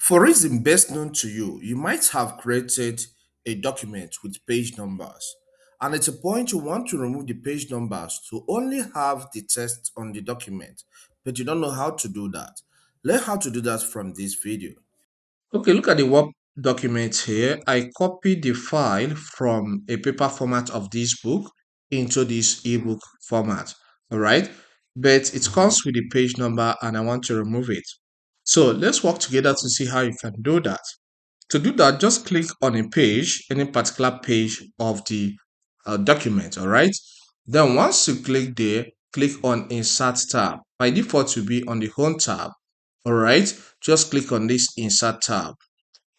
For reason best known to you, you might have created a document with page numbers, and at a point you want to remove the page numbers to only have the text on the document, but you don't know how to do that. Learn how to do that from this video. Okay, look at the work document here. I copied the file from a paper format of this book into this ebook format. All right, but it comes with the page number and I want to remove it. So let's work together to see how you can do that. To do that, just click on a page, any particular page of the document, all right? Then once you click there, click on Insert tab. By default, to be on the Home tab, all right? Just click on this Insert tab.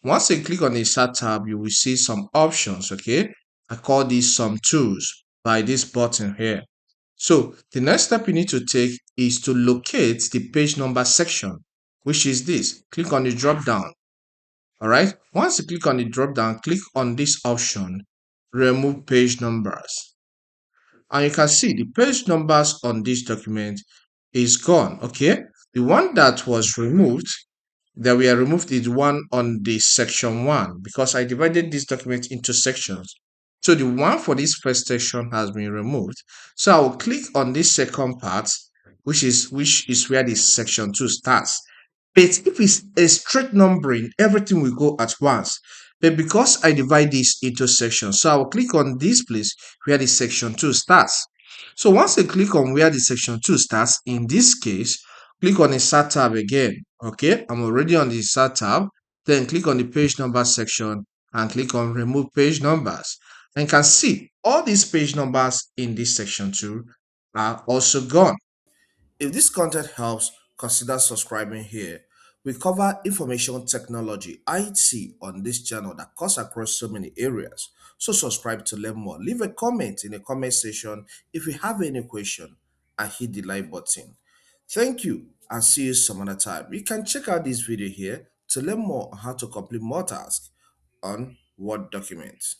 Once you click on the Insert tab, you will see some options, okay? I call these some tools by this button here. So the next step you need to take is to locate the page number section, which is this. Click on the drop down. All right. Once you click on the drop down, click on this option, remove page numbers. And you can see the page numbers on this document is gone. Okay. The one that was removed, that we are removed is one on the section 1 because I divided this document into sections. So the one for this first section has been removed. So I will click on this second part, which is where the section 2 starts. But if it's a straight numbering, everything will go at once. But because I divide this into sections, so I will click on this place where the section 2 starts. So once I click on where the section 2 starts, in this case, click on Insert tab again. Okay, I'm already on the Insert tab. Then click on the page number section and click on Remove Page Numbers. And you can see all these page numbers in this section 2 are also gone. If this content helps, consider subscribing here. We cover information technology, IT on this channel that cuts across so many areas. So subscribe to learn more. Leave a comment in the comment section if you have any question and hit the like button. Thank you and see you some other time. You can check out this video here to learn more on how to complete more tasks on Word documents.